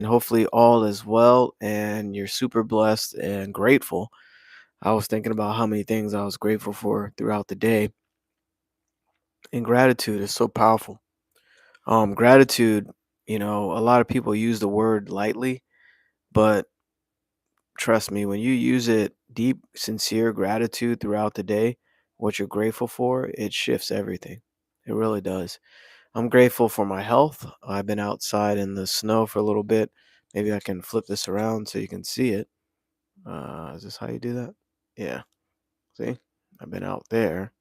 and hopefully all is well and you're super blessed and grateful. I was thinking about how many things I was grateful for throughout the day, and gratitude is so powerful. Gratitude, a lot of people use the word lightly, but trust me, when you use it deep, sincere gratitude throughout the day, what you're grateful for, it shifts everything. It really does. I'm grateful for my health. I've been outside in the snow for a little bit. Maybe I can flip this around so you can see it. Is this how you do that? Yeah. See? I've been out there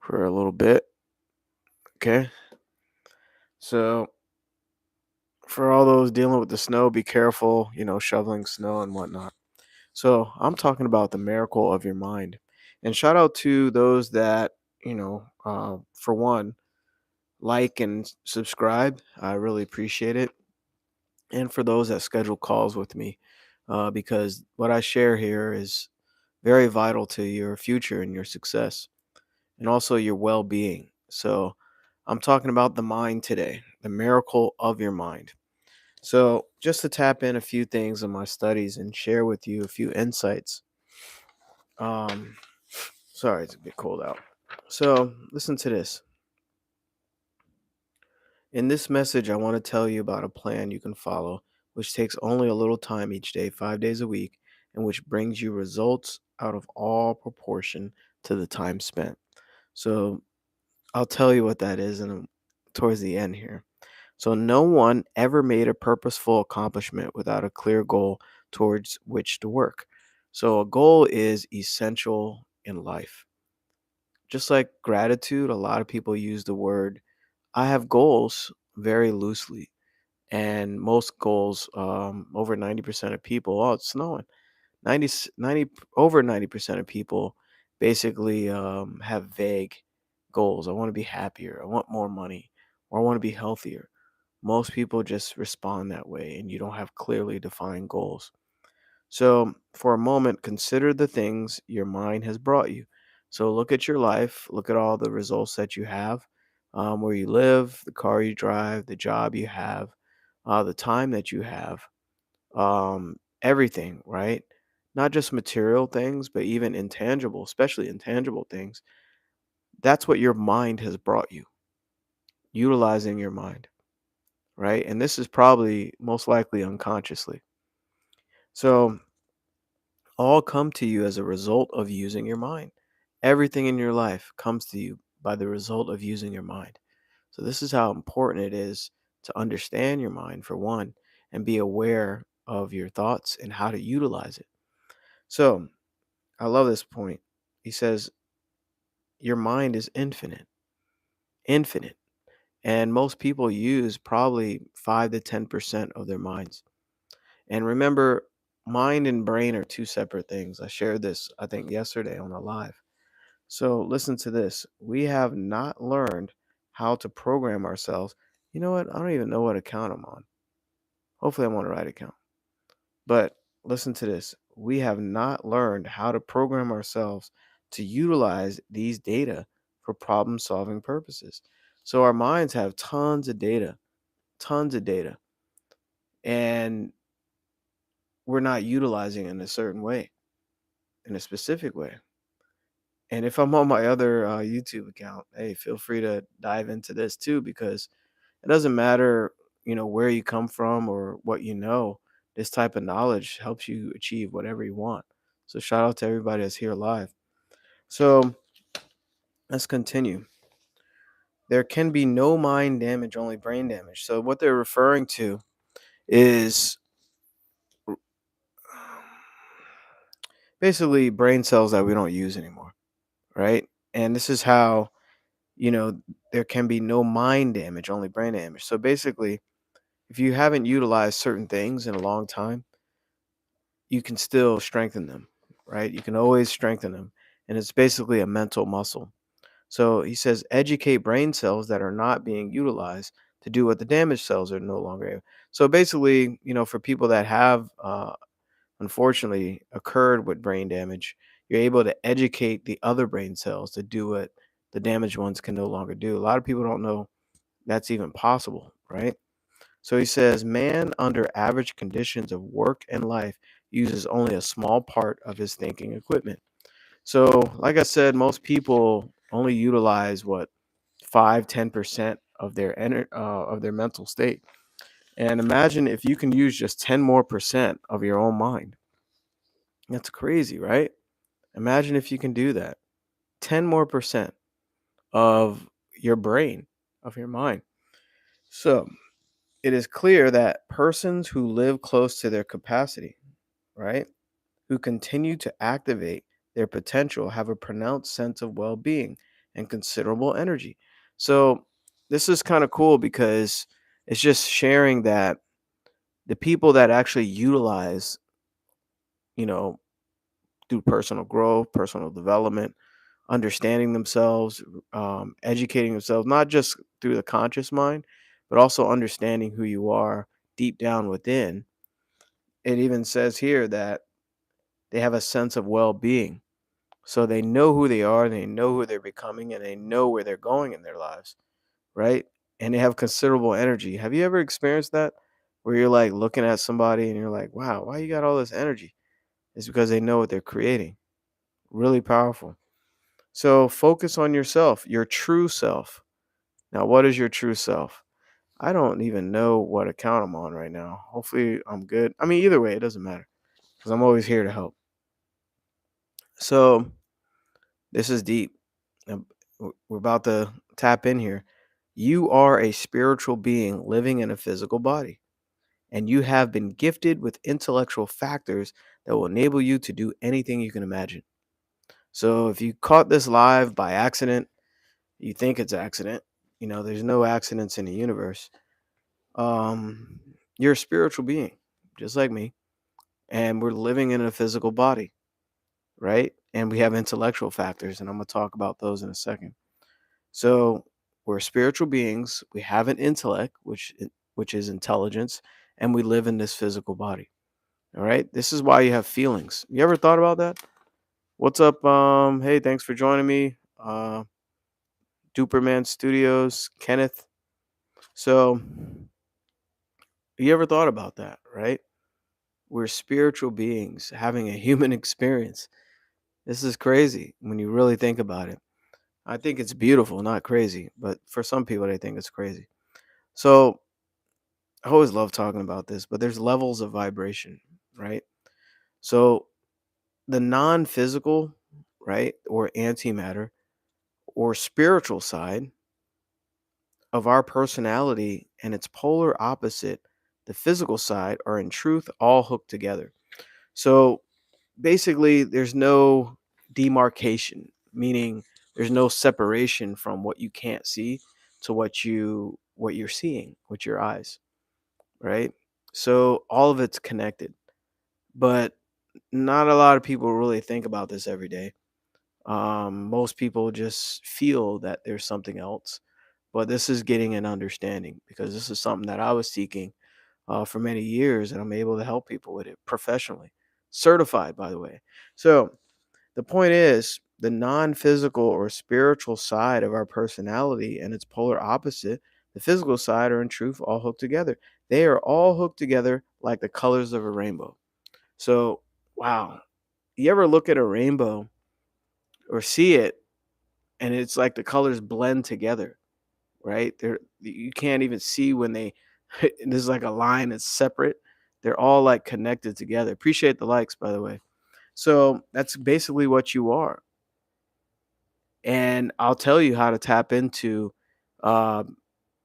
for a little bit. Okay. So, for all those dealing with the snow, be careful, shoveling snow and whatnot. So, I'm talking about the miracle of your mind. And shout out to those that, for one, like and subscribe. I really appreciate it. And for those that schedule calls with me, because what I share here is very vital to your future and your success and also your well being. So, I'm talking about the mind today, the miracle of your mind. So, just to tap in a few things in my studies and share with you a few insights. Um, Sorry, it's a bit cold out. So, listen to this. In this message, I want to tell you about a plan you can follow, which takes only a little time each day, 5 days a week, and which brings you results out of all proportion to the time spent. So, I'll tell you what that is towards the end here. So, no one ever made a purposeful accomplishment without a clear goal towards which to work. So, a goal is essential in life. Just like gratitude, a lot of people use the word I have goals very loosely. And most goals, over 90% of people, oh, it's snowing. 90 over 90% of people basically have vague goals. I want to be happier. I want more money, or I want to be healthier. Most people just respond that way, and you don't have clearly defined goals. So, for a moment, consider the things your mind has brought you. So, look at your life, look at all the results that you have, where you live, the car you drive, the job you have, the time that you have, everything, right? Not just material things, but even intangible, especially intangible things. That's what your mind has brought you, utilizing your mind, right? And this is probably most likely unconsciously. So, all come to you as a result of using your mind. Everything in your life comes to you by the result of using your mind. So, this is how important it is to understand your mind, for one, and be aware of your thoughts and how to utilize it. So, I love this point. He says, your mind is infinite, infinite. And most people use probably 5 to 10% of their minds. And remember, mind and brain are two separate things. I shared this, I think, yesterday on a live. So listen to this. We have not learned how to program ourselves. You know what? I don't even know what account I'm on. Hopefully, I'm on the right account. But listen to this. We have not learned how to program ourselves to utilize these data for problem solving purposes. So our minds have tons of data, and we're not utilizing it in a certain way, in a specific way. And if I'm on my other YouTube account, hey, feel free to dive into this too, because it doesn't matter, where you come from or what you know. This type of knowledge helps you achieve whatever you want. So shout out to everybody that's here live. So let's continue. There can be no mind damage, only brain damage. So what they're referring to is basically brain cells that we don't use anymore, right? And this is how, you know, there can be no mind damage, only brain damage. So basically, if you haven't utilized certain things in a long time, you can still strengthen them, right? You can always strengthen them. And it's basically a mental muscle. So he says, educate brain cells that are not being utilized to do what the damaged cells are no longer able. So basically, for people that have unfortunately occurred with brain damage, you're able to educate the other brain cells to do what the damaged ones can no longer do. A lot of people don't know that's even possible, right? So he says, man under average conditions of work and life uses only a small part of his thinking equipment. So, like I said, most people only utilize what 5-10% of of their mental state. And imagine if you can use just 10 more percent of your own mind. That's crazy, right? Imagine if you can do that. 10 more percent of your brain, of your mind. So, it is clear that persons who live close to their capacity, right, who continue to activate their potential have a pronounced sense of well being and considerable energy. So, this is kind of cool because it's just sharing that the people that actually utilize, you know, through personal growth, personal development, understanding themselves, educating themselves, not just through the conscious mind, but also understanding who you are deep down within. It even says here that they have a sense of well being. So they know who they are, they know who they're becoming, and they know where they're going in their lives, right? And they have considerable energy. Have you ever experienced that? Where you're like looking at somebody and you're like, wow, why you got all this energy? It's because they know what they're creating. Really powerful. So focus on yourself, your true self. Now, what is your true self? I don't even know what account I'm on right now. Hopefully, I'm good. I mean, either way, it doesn't matter because I'm always here to help. So, this is deep. We're about to tap in here. You are a spiritual being living in a physical body, and you have been gifted with intellectual factors that will enable you to do anything you can imagine. So, if you caught this live by accident, you think it's accident. There's no accidents in the universe. Um, you're a spiritual being, just like me, and we're living in a physical body, right? And we have intellectual factors, and I'm gonna talk about those in a second. So we're spiritual beings. We have an intellect, which is intelligence, and we live in this physical body. All right. This is why you have feelings. You ever thought about that? What's up? Hey, thanks for joining me. Duperman Studios, Kenneth. So you ever thought about that, right? We're spiritual beings having a human experience. This is crazy when you really think about it. I think it's beautiful, not crazy, but for some people, they think it's crazy. So I always love talking about this, but there's levels of vibration, right? So the non-physical, right, or antimatter or spiritual side of our personality and its polar opposite, the physical side, are in truth all hooked together. So basically, there's no demarcation, meaning there's no separation from what you can't see to what you're seeing with your eyes, right? So all of it's connected. But not a lot of people really think about this every day. Most people just feel that there's something else, but this is getting an understanding because this is something that I was seeking for many years, and I'm able to help people with it professionally, certified, by the way. So the point is, the non-physical or spiritual side of our personality and its polar opposite, the physical side, are in truth all hooked together. They are all hooked together like the colors of a rainbow. So, wow. You ever look at a rainbow or see it and it's like the colors blend together, right? You can't even see when they there's like a line that's separate. They're all like connected together. Appreciate the likes, by the way. So, that's basically what you are. And I'll tell you how to tap into um,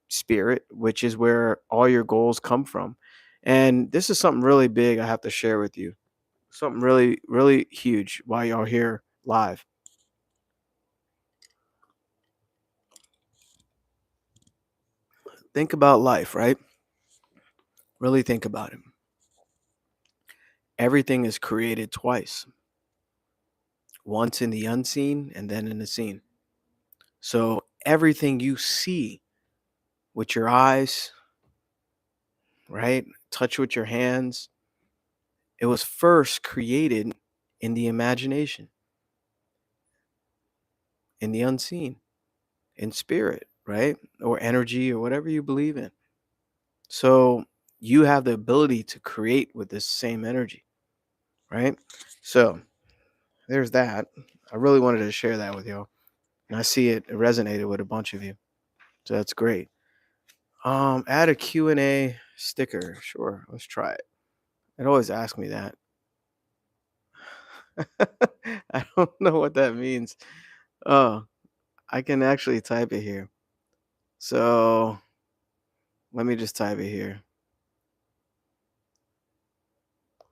spirit, which is where all your goals come from. And this is something really big I have to share with you. Something really, really huge while y'all here live. Think about life, right? Really think about it. Everything is created twice, once in the unseen and then in the seen. So everything you see with your eyes, right? Touch with your hands, it was first created in the imagination, in the unseen, in spirit, right? Or energy or whatever you believe in. So you have the ability to create with this same energy, right? So there's that. I really wanted to share that with y'all. And I see it resonated with a bunch of you. So that's great. Add a Q&A sticker. Sure, let's try it. It always asks me that. I don't know what that means. Oh, I can actually type it here. So let me just type it here.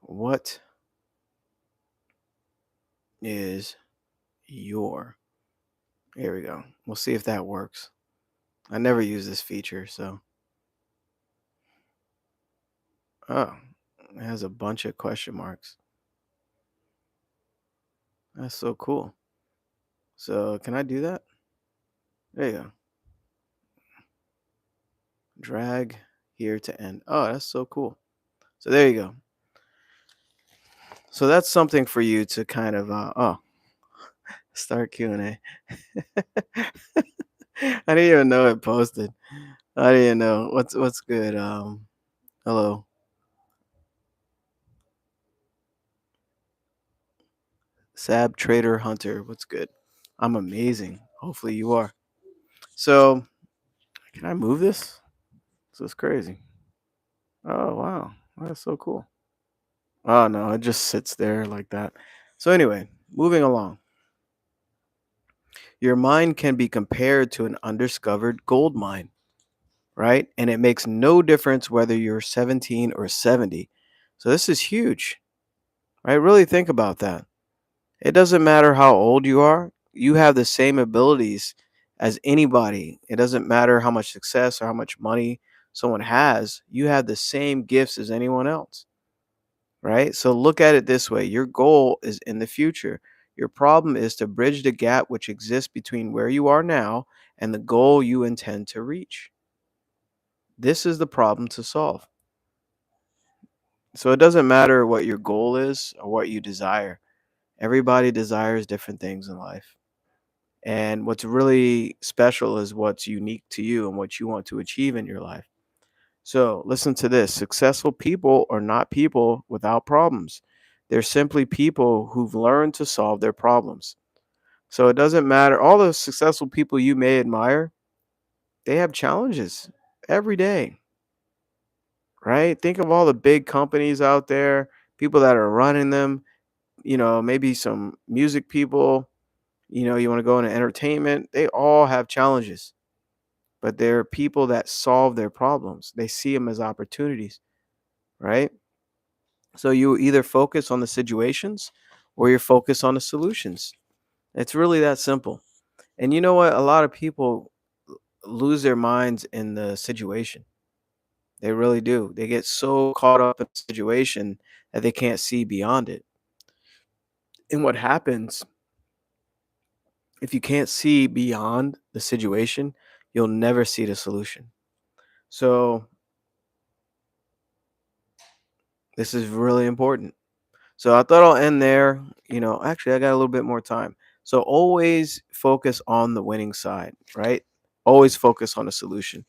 What is your? Here we go. We'll see if that works. I never use this feature, so oh, it has a bunch of question marks. That's so cool. So can I do that? There you go. Drag here to end. Oh, that's so cool. So there you go. So that's something for you to kind of start Q&A. I didn't even know it posted. I didn't know. What's good? Hello. Sab Trader Hunter. What's good? I'm amazing. Hopefully you are. So, can I move this? This is crazy. Oh, wow. That's so cool. Oh, no, it just sits there like that. So, anyway, moving along. Your mind can be compared to an undiscovered gold mine, right? And it makes no difference whether you're 17 or 70. So, this is huge, right? Really think about that. It doesn't matter how old you are, you have the same abilities as anybody. It doesn't matter how much success or how much money someone has, you have the same gifts as anyone else, right? So look at it this way, your goal is in the future. Your problem is to bridge the gap which exists between where you are now and the goal you intend to reach. This is the problem to solve. So it doesn't matter what your goal is or what you desire. Everybody desires different things in life. And what's really special is what's unique to you and what you want to achieve in your life. So, listen to this, successful people are not people without problems. They're simply people who've learned to solve their problems. So, it doesn't matter. All the successful people you may admire, they have challenges every day, right? Think of all the big companies out there, people that are running them, maybe some music people, you want to go into entertainment, they all have challenges, but they're people that solve their problems. They see them as opportunities, right? So you either focus on the situations or you focus on the solutions. It's really that simple. And you know what? A lot of people lose their minds in the situation. They really do. They get so caught up in the situation that they can't see beyond it. And what happens if you can't see beyond the situation, you'll never see the solution. So this is really important. So I thought I'll end there. Actually, I got a little bit more time. So always focus on the winning side, right? Always focus on the solution.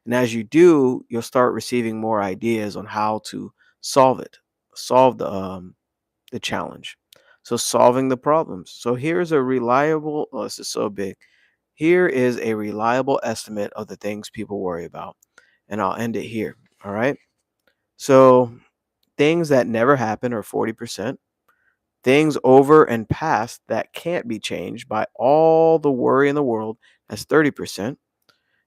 And as you do, you'll start receiving more ideas on how to solve it, solve the challenge. So solving the problems. So here's a reliable, oh, this is so big. Here is a reliable estimate of the things people worry about. And I'll end it here. All right. So things that never happen are 40%. Things over and past that can't be changed by all the worry in the world, that's 30%.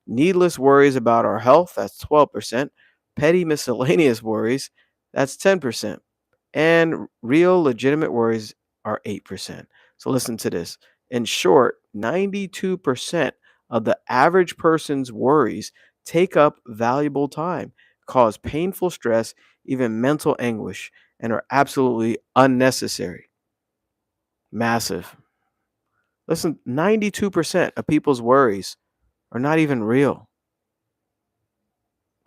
Needless worries about our health, that's 12%. Petty miscellaneous worries, that's 10%. And real legitimate worries are 8%. So listen to this. In short, 92% of the average person's worries take up valuable time, cause painful stress, even mental anguish, and are absolutely unnecessary. Massive. Listen, 92% of people's worries are not even real.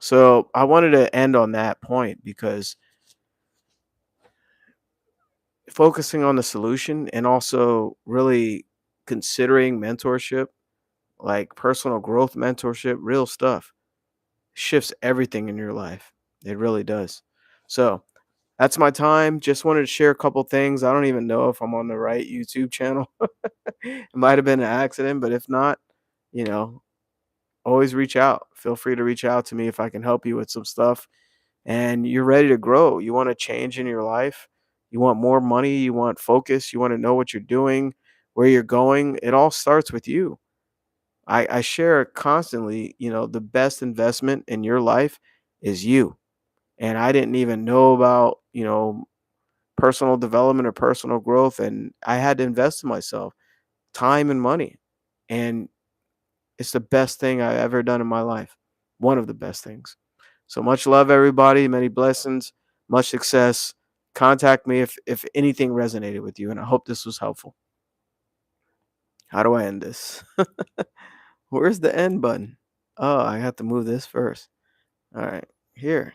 So I wanted to end on that point because focusing on the solution and also really considering mentorship, like personal growth mentorship, real stuff. shifts everything in your life. It really does. So that's my time. Just wanted to share a couple things. I don't even know if I'm on the right YouTube channel. It might have been an accident, but if not, you know, always reach out. Feel free to reach out to me if I can help you with some stuff. And you're ready to grow. You want to change in your life. You want more money. You want focus. You want to know what you're doing, where you're going. It all starts with you. I share constantly, the best investment in your life is you. And I didn't even know about, personal development or personal growth. And I had to invest in myself, time and money. And it's the best thing I've ever done in my life. One of the best things. So much love, everybody. Many blessings, much success. Contact me if anything resonated with you. And I hope this was helpful. How do I end this? Where's the end button? Oh, I have to move this first. All right. Here.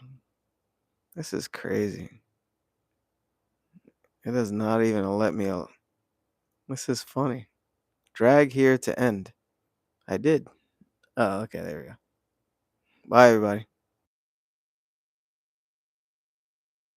This is crazy. It does not even let me out. This is funny. Drag here to end. I did. Oh, okay. There we go. Bye, everybody.